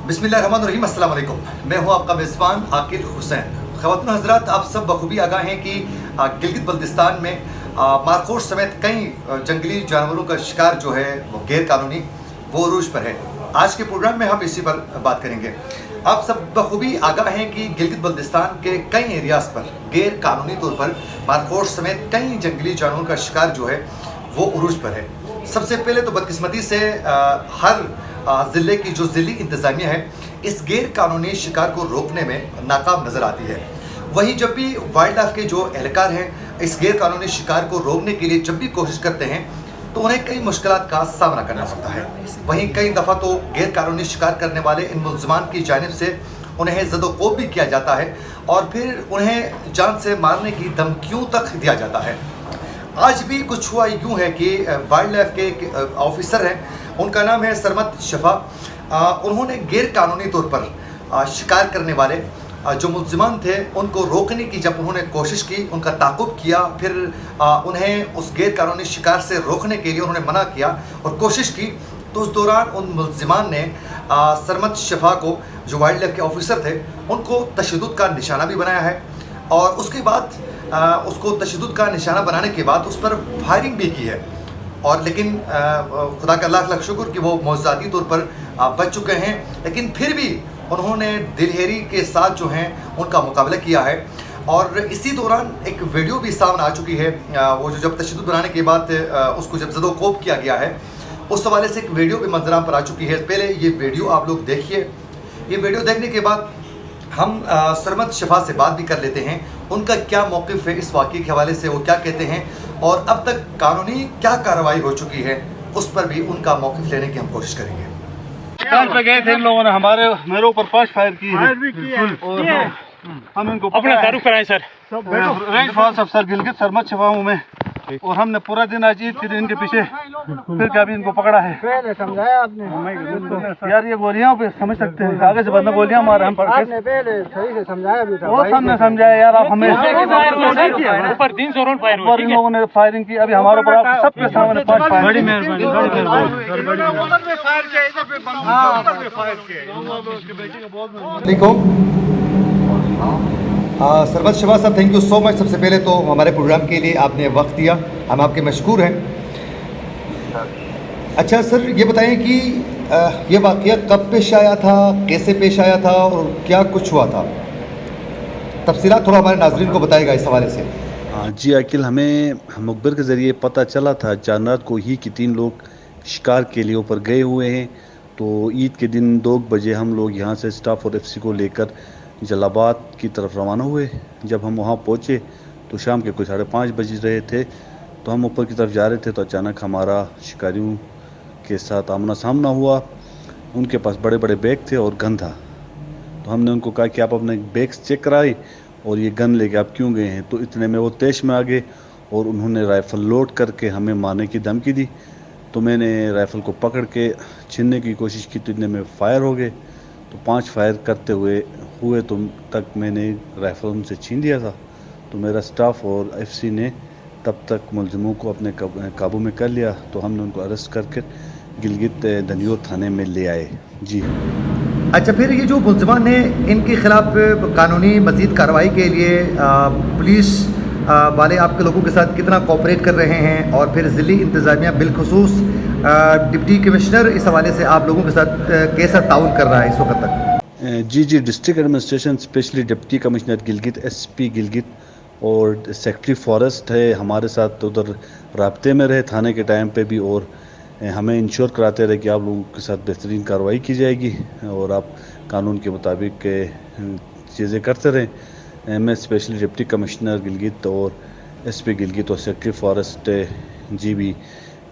बिस्मिल्लाहिर्रहमानिर्रहीम, अस्सलाम वालेकुम। मैं हूं आपका मेज़बान आकिल हुसैन। ख़वातीन हज़रात, आप सब बखूबी आगाह हैं कि गिलगित बल्तिस्तान में मारखोर समेत कई जंगली जानवरों का शिकार जो है वो गैर कानूनी वो अरूज पर है। आज के प्रोग्राम में हम इसी पर बात करेंगे। आप सब बखूबी आगाह हैं कि गिलगित बल्तिस्तान के कई एरियाज़ पर गैर कानूनी तौर पर मारखोर समेत कई जंगली जानवरों का शिकार जो है वो अरूज पर है। सबसे पहले तो बदकिस्मती से हर ज़िले की जो ज़िली इंतज़ामिया है इस गैर कानूनी शिकार को रोकने में नाकाम नज़र आती है। वहीं जब भी वाइल्ड लाइफ के जो एहलकार हैं इस गैर कानूनी शिकार को रोकने के लिए जब भी कोशिश करते हैं तो उन्हें कई मुश्किलात का सामना करना पड़ता है। वहीं कई दफ़ा तो गैर कानूनी शिकार करने वाले इन मुल्ज़िमान की जानिब से उन्हें ज़दोकोब भी किया जाता है और फिर उन्हें जान से मारने की धमकियों तक दिया जाता है। आज भी कुछ हुआ यूँ है कि वाइल्ड लाइफ के एक ऑफिसर हैं, उनका नाम है सरमत शफा। उन्होंने गैर कानूनी तौर पर शिकार करने वाले जो मुल्ज़िमान थे उनको रोकने की जब उन्होंने कोशिश की, उनका ताक़ुब किया, फिर उन्हें उस गैर कानूनी शिकार से रोकने के लिए उन्होंने मना किया और कोशिश की, तो उस दौरान उन मुल्ज़िमान ने सरमत शफा को जो वाइल्ड लाइफ के ऑफिसर थे उनको तशद्दुद का निशाना भी बनाया है और उसके बाद उसको तशद्दुद का निशाना बनाने के बाद उस पर फायरिंग भी की है। और लेकिन खुदा का लाख लाख शुक्र कि वो मौजूदी तौर पर बच चुके हैं, लेकिन फिर भी उन्होंने दिलहेरी के साथ जो हैं उनका मुकाबला किया है। और इसी दौरान एक वीडियो भी सामने आ चुकी है, वो जो जब तशद्दुद बनाने के बाद उसको जब ज़दोकोब किया गया है उस हवाले से एक वीडियो भी मंजराम पर आ चुकी है। पहले ये वीडियो आप लोग देखिए। ये वीडियो देखने के बाद हम सरमत शफा से बात भी कर लेते हैं, उनका क्या मौक़िफ़ है इस वाक़े के हवाले से, वो क्या कहते हैं और अब तक कानूनी क्या कार्रवाई हो चुकी है उस पर भी उनका मौक़िफ़ लेने की हम कोशिश करेंगे। शिकार पे गए थे इन लोगों ने मेरे ऊपर 5 फायर की है और हम इनको अपना तारुफ कराएं सर। रेंज फॉर्स अफसर गिलगित सरमत शफा हूँ मैं और हमने पूरा दिन आज फिर इनके पीछे फिर क्या भी इनको पकड़ा है। पहले समझाया आपने यार ये गोलियां पे समझ सकते हैं, आगे से बंदा गोलियां मार हम पर आपने पहले सही से समझाया भी था। वो हमने समझाया यार, आप हमें ऊपर 300 राउंड फायर हुए, इन लोगों ने फायरिंग की, अभी हमारे ऊपर सबके सामने 5 फायर। बड़ी मेहरबानी। देखो सरमत शफा साहब, थैंक यू सो मच। सबसे पहले तो हमारे प्रोग्राम के लिए आपने वक्त दिया, हम आपके मशकूर हैं। अच्छा सर, ये बताएं कि ये वाक़या कब पेश आया था, कैसे पेश आया था और क्या कुछ हुआ था? तफसीलात थोड़ा हमारे नाज़रीन को बताएगा इस हवाले से। जी अकील, हमें मुखबिर के ज़रिए पता चला था चांद को ही कि 3 लोग शिकार के लिए ऊपर गए हुए हैं। तो ईद के दिन 2 बजे हम लोग यहाँ से स्टाफ और एफसी को लेकर जलालाबाद की तरफ रवाना हुए। जब हम वहाँ पहुँचे तो शाम के कुछ 5:30 बज रहे थे। तो हम ऊपर की तरफ जा रहे थे तो अचानक हमारा शिकारियों के साथ आमना सामना हुआ। उनके पास बड़े बड़े बैग थे और गन था। तो हमने उनको कहा कि आप अपने बैग्स चेक कराएं और ये गन लेके आप क्यों गए हैं। तो इतने में वो तेश में आ गए और उन्होंने राइफ़ल लोड करके हमें मारने की धमकी दी। तो मैंने राइफ़ल को पकड़ के छीनने की कोशिश की तो इतने में फायर हो गए। तो 5 फायर करते हुए तक मैंने राइफ़ल उनसे छीन लिया था। तो मेरा स्टाफ और एफसी ने तब तक मुलजिमों को अपने काबू में कर लिया। तो हमने उनको अरेस्ट करके गिलगित धनियोर थाने में ले आए। जी अच्छा, फिर ये जो मुल्ज़िमान हैं इनके ख़िलाफ़ कानूनी मज़ीद कार्रवाई के लिए पुलिस वाले आपके लोगों के साथ कितना कोऑपरेट कर रहे हैं और फिर ज़िली इंतज़ामिया बिलखुसूस डिप्टी कमिश्नर इस हवाले से आप लोगों के साथ कैसा ताउन कर रहा है इस वक्त तक? जी district administration specially deputy commissioner Gilgit, SP Gilgit और सेक्रेटरी फॉरेस्ट है हमारे साथ उधर राब्ते में रहे थाने के टाइम पे भी और हमें इंश्योर कराते रहे कि आप लोगों के साथ बेहतरीन कार्रवाई की जाएगी और आप कानून के मुताबिक चीज़ें करते रहें। मैं स्पेशली डिप्टी कमिश्नर गिलगित और एसपी गिलगित और सेक्रेटरी फॉरेस्ट जी भी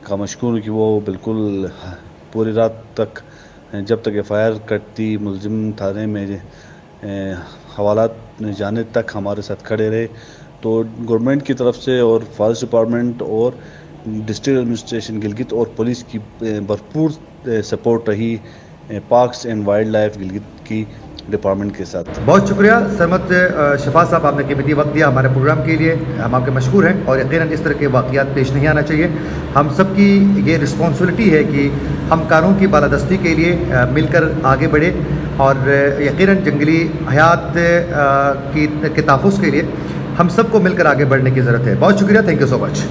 का मशकूर हूँ कि वो बिल्कुल पूरी रात तक जब तक एफआईआर कटती मुल्जिम थाने में हवालात जाने तक हमारे साथ खड़े रहे। तो गवर्नमेंट की तरफ से और फॉरेस्ट डिपार्टमेंट और डिस्ट्रिक्ट एडमिनिस्ट्रेशन गिलगित और पुलिस की भरपूर सपोर्ट रही। Parks and wild life Gilgit की डिपार्टमेंट के साथ। बहुत शुक्रिया सरमत शफात साहब, आपने कीमती वक्त दिया हमारे प्रोग्राम के लिए। हम आपके मशहूर हैं और यकीनन इस तरह के वाक़यात पेश नहीं आना चाहिए। हम सब की ये रिस्पॉन्सिबिलिटी है कि हम कानून की बालादस्ती के लिए मिलकर आगे बढ़े और यकीनन जंगली हयात के तहफ़्फ़ुज़ के लिए हम सबको मिलकर आगे बढ़ने की ज़रूरत है। बहुत शुक्रिया, थैंक यू सो मच।